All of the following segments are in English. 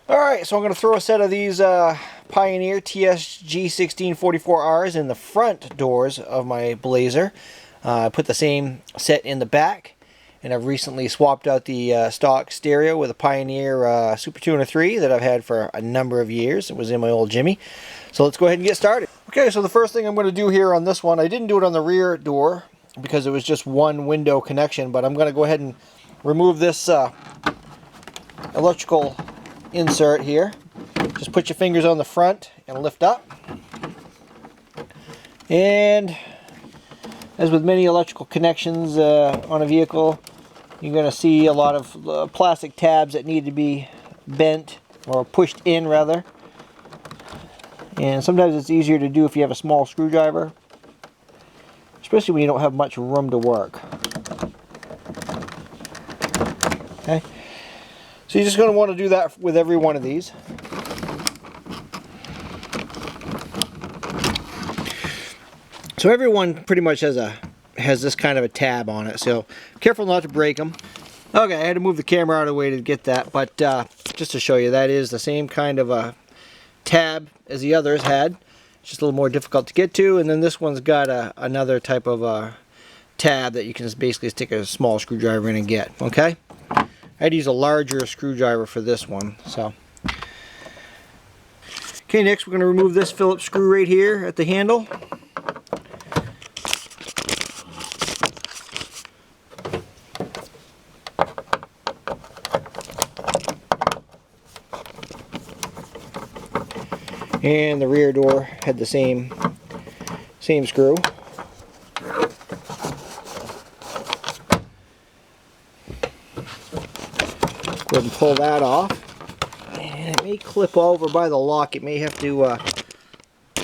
Alright, so I'm going to throw a set of these Pioneer G1644Rs in the front doors of my Blazer. I put the same set in the back, and I've recently swapped out the stock stereo with a Pioneer Super Tuner 3 that I've had for a number of years. It was in my old Jimmy. So let's go ahead and get started. Okay, so the first thing I'm going to do here on this one, I didn't do it on the rear door because it was just one window connection, but I'm going to go ahead and remove this electrical insert here. Just put your fingers on the front and lift up. And as with many electrical connections on a vehicle, you're going to see a lot of plastic tabs that need to be bent or pushed in rather. And sometimes it's easier to do if you have a small screwdriver, especially when you don't have much room to work. Okay. So you're just going to want to do that with every one of these. So everyone pretty much has this kind of a tab on it, so careful not to break them. Okay, I had to move the camera out of the way to get that, but just to show you, that is the same kind of a tab as the others had. It's just a little more difficult to get to, and then this one's got another type of tab that you can just basically stick a small screwdriver in and get. Okay, I had to use a larger screwdriver for this one. So okay, next we're going to remove this Phillips screw right here at the handle. And the rear door had the same screw. Go ahead and pull that off. And it may clip over by the lock. It may have to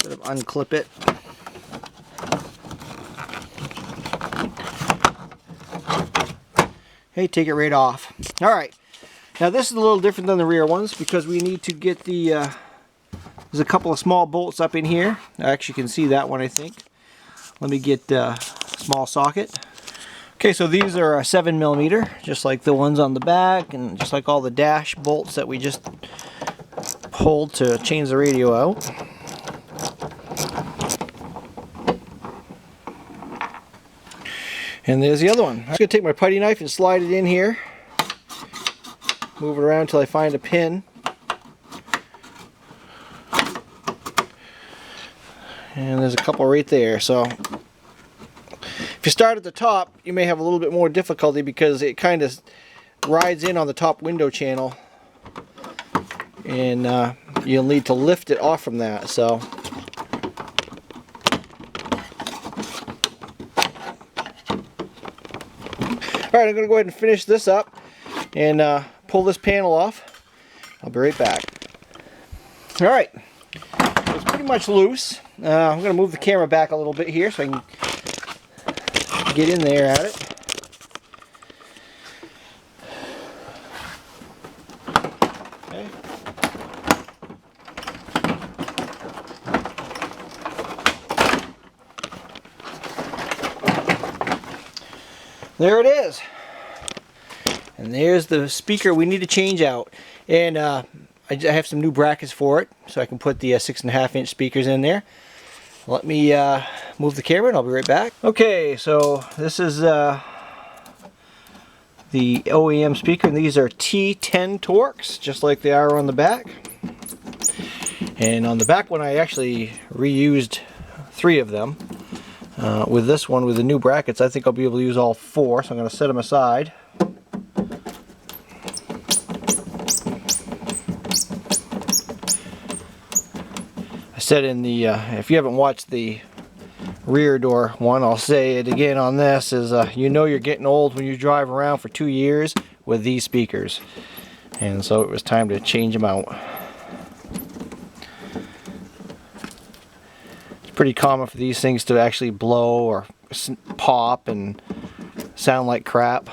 sort of unclip it. Okay, take it right off. Alright, now this is a little different than the rear ones because we need to get the there's a couple of small bolts up in here. I actually can see that one, I think. Let me get a small socket. Okay, so these are a 7mm, just like the ones on the back, and just like all the dash bolts that we just pulled to change the radio out. And there's the other one. I'm just going to take my putty knife and slide it in here. Move it around until I find a pin. And there's a couple right there. So if you start at the top, you may have a little bit more difficulty because it kind of rides in on the top window channel, and you'll need to lift it off from that. So alright, I'm going to go ahead and finish this up and pull this panel off. I'll be right back. Alright, it's pretty much loose. I'm going to move the camera back a little bit here so I can get in there at it. Okay. There it is. And there's the speaker we need to change out. And I have some new brackets for it, so I can put the 6.5-inch speakers in there. Let me move the camera and I'll be right back. Okay, so this is the OEM speaker, and these are T10 Torx, just like they are on the back. And on the back one I actually reused 3 of them. With this one, with the new brackets, I think I'll be able to use all 4, so I'm going to set them aside. Said in the if you haven't watched the rear door one, I'll say it again on this, is you know you're getting old when you drive around for 2 years with these speakers, and so it was time to change them out. It's pretty common for these things to actually blow or pop and sound like crap,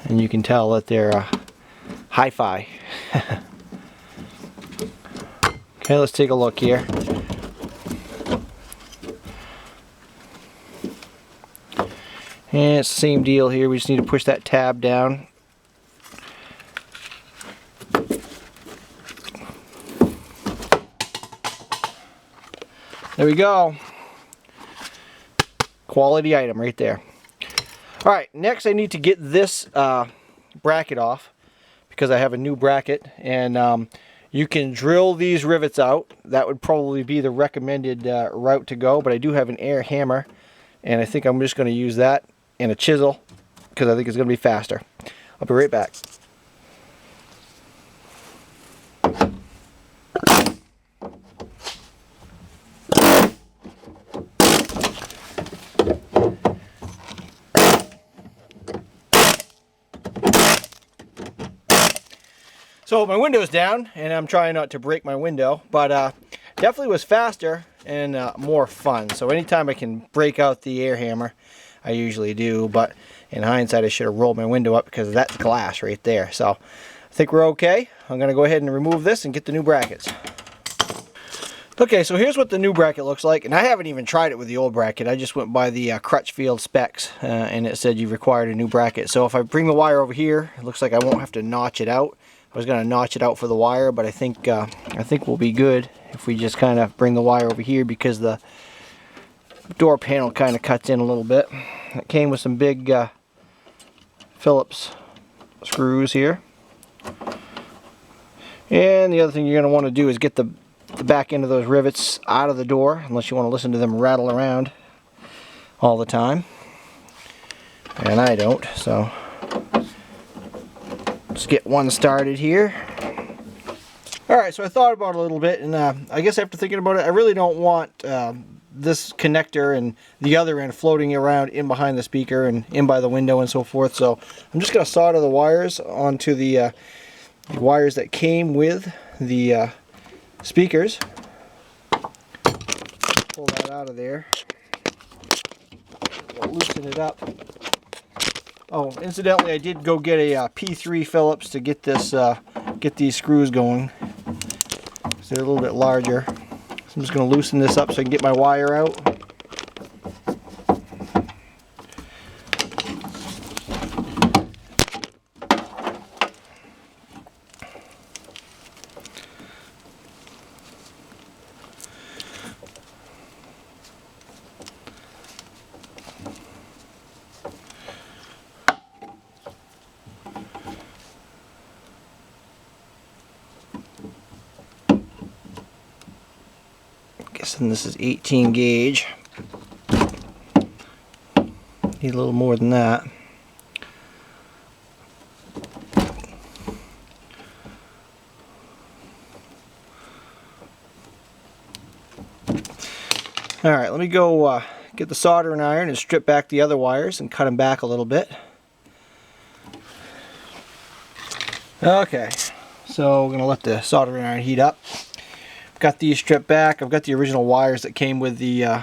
and you can tell that they're hi-fi. Okay, let's take a look here. And it's the same deal here. We just need to push that tab down. There we go. Quality item right there. Alright, next I need to get this bracket off because I have a new bracket, and you can drill these rivets out. That would probably be the recommended route to go, but I do have an air hammer, and I think I'm just going to use that and a chisel because I think it's going to be faster. I'll be right back. So my window's down, and I'm trying not to break my window, but definitely was faster and more fun. So anytime I can break out the air hammer, I usually do, but in hindsight I should have rolled my window up because that's glass right there. So I think we're okay. I'm going to go ahead and remove this and get the new brackets. Okay, so here's what the new bracket looks like, and I haven't even tried it with the old bracket. I just went by the Crutchfield specs, and it said you required a new bracket. So if I bring the wire over here, it looks like I won't have to notch it out. I was going to notch it out for the wire, but I think we'll be good if we just kind of bring the wire over here because the door panel kind of cuts in a little bit. It came with some big Phillips screws here. And the other thing you're going to want to do is get the back end of those rivets out of the door, unless you want to listen to them rattle around all the time. And I don't, so let's get one started here. Alright, so I thought about it a little bit, and I guess after thinking about it, I really don't want this connector and the other end floating around in behind the speaker and in by the window and so forth. So I'm just going to solder the wires onto the wires that came with the speakers. Pull that out of there. We'll loosen it up. Oh, incidentally, I did go get a P3 Phillips to get this, get these screws going. So they're a little bit larger. So I'm just going to loosen this up so I can get my wire out. And this is 18 gauge. Need a little more than that. Alright, let me go get the soldering iron and strip back the other wires and cut them back a little bit. Okay, so we're going to let the soldering iron heat up. Got these stripped back. I've got the original wires that came with the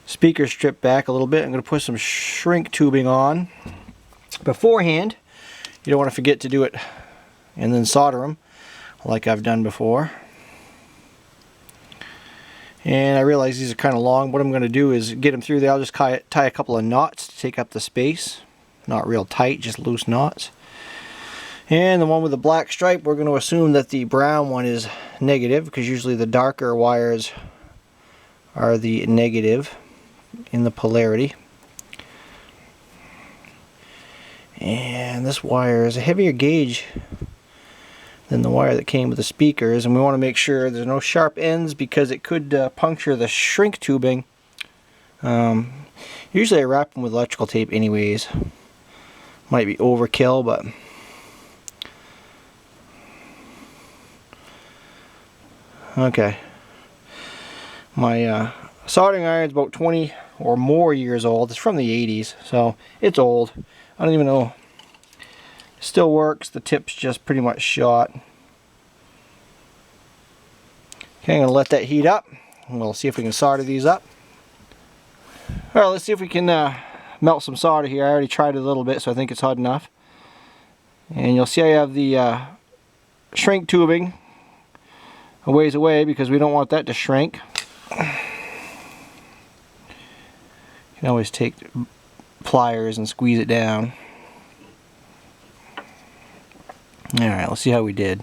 speaker stripped back a little bit. I'm going to put some shrink tubing on beforehand. You don't want to forget to do it and then solder them like I've done before. And I realize these are kind of long. What I'm going to do is get them through there. I'll just tie a couple of knots to take up the space. Not real tight, just loose knots. And the one with the black stripe, we're going to assume that the brown one is negative, because usually the darker wires are the negative in the polarity. And this wire is a heavier gauge than the wire that came with the speakers, and we want to make sure there's no sharp ends because it could puncture the shrink tubing. Usually I wrap them with electrical tape anyways. Might be overkill, but okay. My soldering iron is about 20 or more years old. It's from the 80s, so it's old. I don't even know. It still works. The tip's just pretty much shot. Okay, I'm going to let that heat up, and we'll see if we can solder these up. Alright, let's see if we can melt some solder here. I already tried it a little bit, so I think it's hot enough. And you'll see I have the shrink tubing a ways away because we don't want that to shrink. You can always take pliers and squeeze it down. Alright, let's see how we did.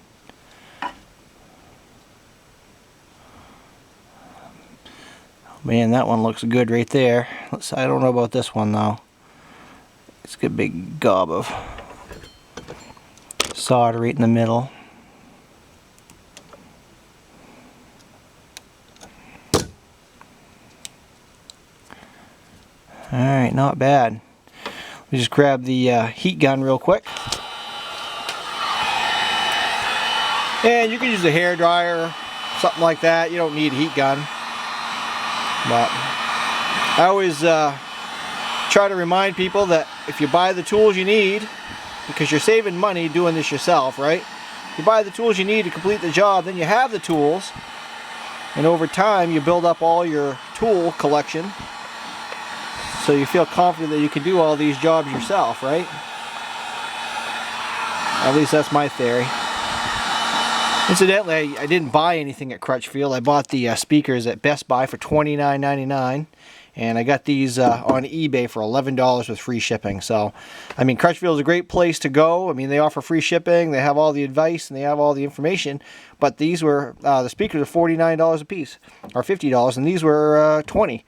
Man, that one looks good right there. I don't know about this one though. It's got a big gob of solder right in the middle. Alright, not bad. We just grab the heat gun real quick. And you can use a hair dryer, something like that. You don't need a heat gun. But I always try to remind people that if you buy the tools you need, because you're saving money doing this yourself, right? If you buy the tools you need to complete the job, then you have the tools. And over time, you build up all your tool collection. So you feel confident that you can do all these jobs yourself, right? At least that's my theory. Incidentally, I didn't buy anything at Crutchfield. I bought the speakers at Best Buy for $29.99, and I got these on eBay for $11 with free shipping. So, I mean, Crutchfield is a great place to go. I mean, they offer free shipping, they have all the advice, and they have all the information. But these were, the speakers are $49 a piece, or $50, and these were $20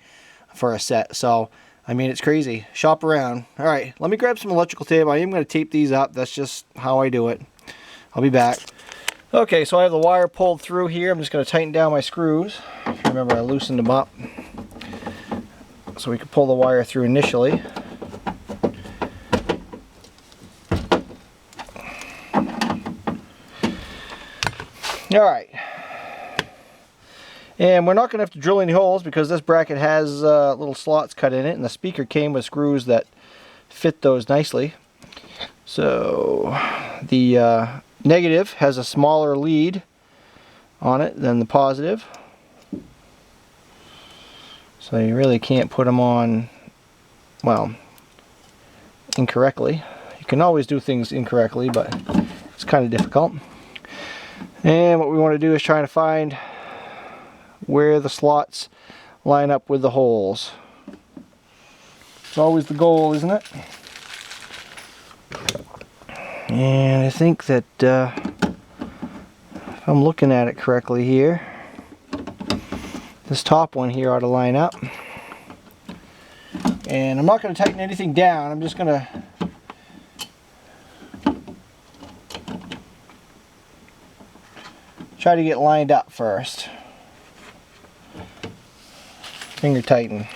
for a set. So, I mean, it's crazy. Shop around. Alright, let me grab some electrical tape. I am going to tape these up. That's just how I do it. I'll be back. Okay, so I have the wire pulled through here. I'm just going to tighten down my screws. Remember, I loosened them up so we could pull the wire through initially. Alright. And we're not going to have to drill any holes because this bracket has little slots cut in it, and the speaker came with screws that fit those nicely. So the negative has a smaller lead on it than the positive. So you really can't put them on, well, incorrectly. You can always do things incorrectly, but it's kind of difficult. And what we want to do is try to find where the slots line up with the holes. It's always the goal, isn't it? And I think that if I'm looking at it correctly here, this top one here ought to line up. And I'm not going to tighten anything down. I'm just going to try to get lined up first. Finger tighten.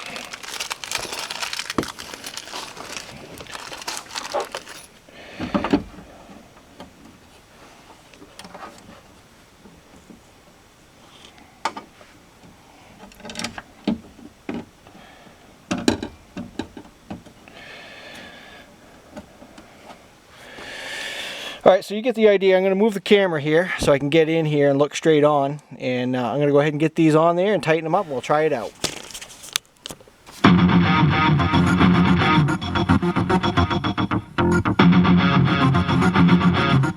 Alright, so you get the idea. I'm going to move the camera here so I can get in here and look straight on. And I'm going to go ahead and get these on there and tighten them up and we'll try it out.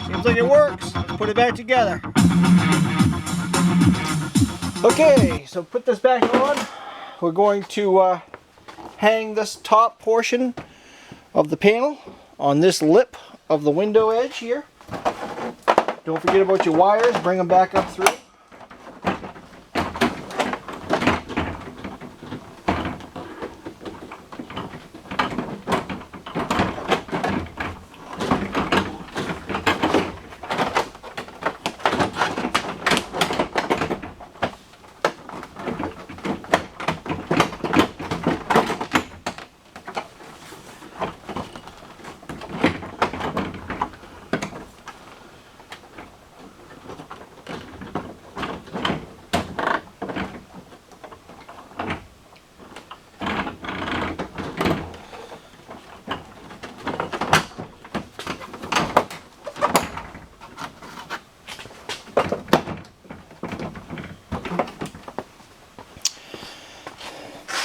Seems like it works. Let's put it back together. Okay, so put this back on. We're going to hang this top portion of the panel on this lip of the window edge here. Don't forget about your wires, bring them back up through.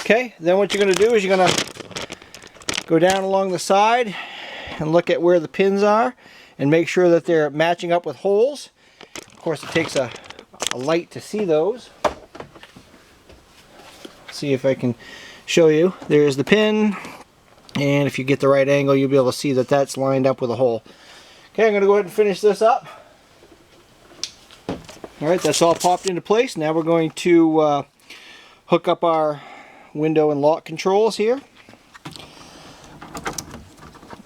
Okay, then what you're going to do is you're going to go down along the side and look at where the pins are and make sure that they're matching up with holes. Of course, it takes a light to see those. See if I can show you. There's the pin, and if you get the right angle, you'll be able to see that that's lined up with a hole. Okay, I'm going to go ahead and finish this up. Alright, that's all popped into place. Now we're going to hook up our window and lock controls here.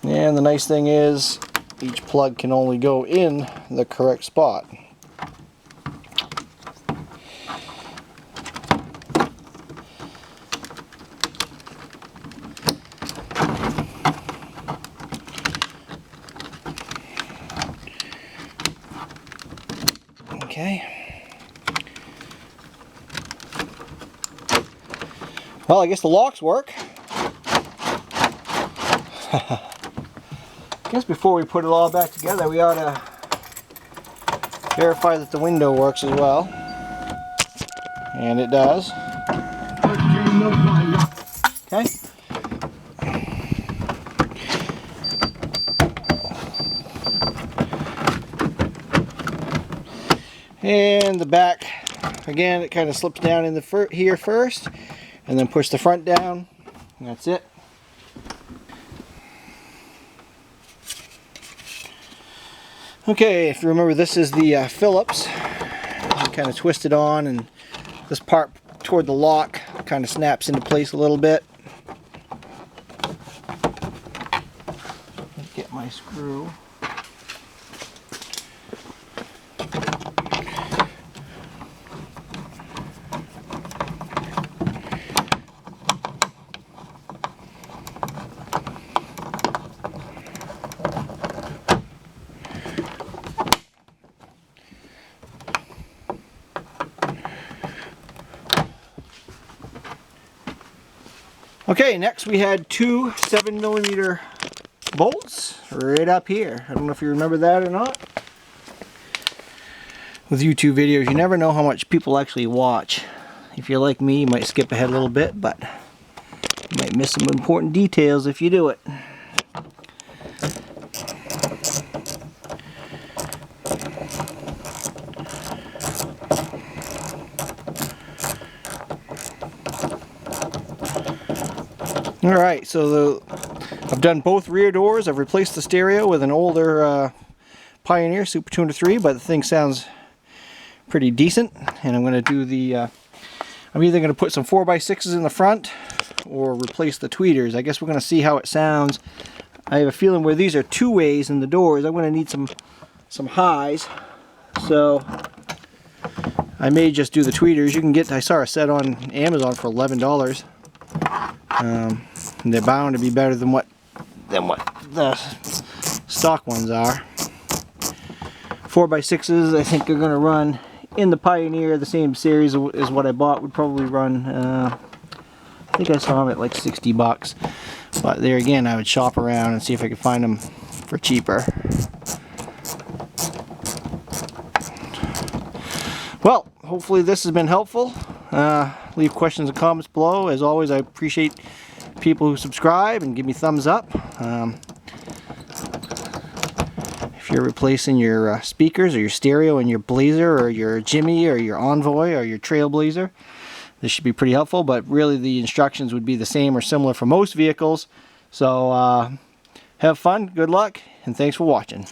And the nice thing is each plug can only go in the correct spot. Okay. Well, I guess the locks work. I guess before we put it all back together, we ought to verify that the window works as well. And it does. Okay. And the back, again, it kind of slips down in the here first, and then push the front down, and that's it. Okay, if you remember, this is the Phillips. You kind of twist it on, and this part toward the lock kind of snaps into place a little bit. Let's get my screw. Okay, next we had two 7mm bolts right up here. I don't know if you remember that or not. With YouTube videos, you never know how much people actually watch. If you're like me, you might skip ahead a little bit, but you might miss some important details if you do it. Alright, so I've done both rear doors. I've replaced the stereo with an older Pioneer Super Tuner 3, but the thing sounds pretty decent. And I'm going to do the, I'm either going to put some 4x6s in the front or replace the tweeters. I guess we're going to see how it sounds. I have a feeling where these are two ways in the doors, I'm going to need some highs. So I may just do the tweeters. You can get, I saw a set on Amazon for $11. They're bound to be better than what the stock ones are. 4x6s I think are going to run in the Pioneer, the same series as what I bought, would probably run, I think I saw them at like 60 bucks. But there again, I would shop around and see if I could find them for cheaper. Well, hopefully this has been helpful. Leave questions and comments below. As always, I appreciate people who subscribe and give me thumbs up. If you're replacing your speakers or your stereo in your Blazer or your Jimmy or your Envoy or your Trailblazer, this should be pretty helpful, but really the instructions would be the same or similar for most vehicles. So have fun, good luck, and thanks for watching.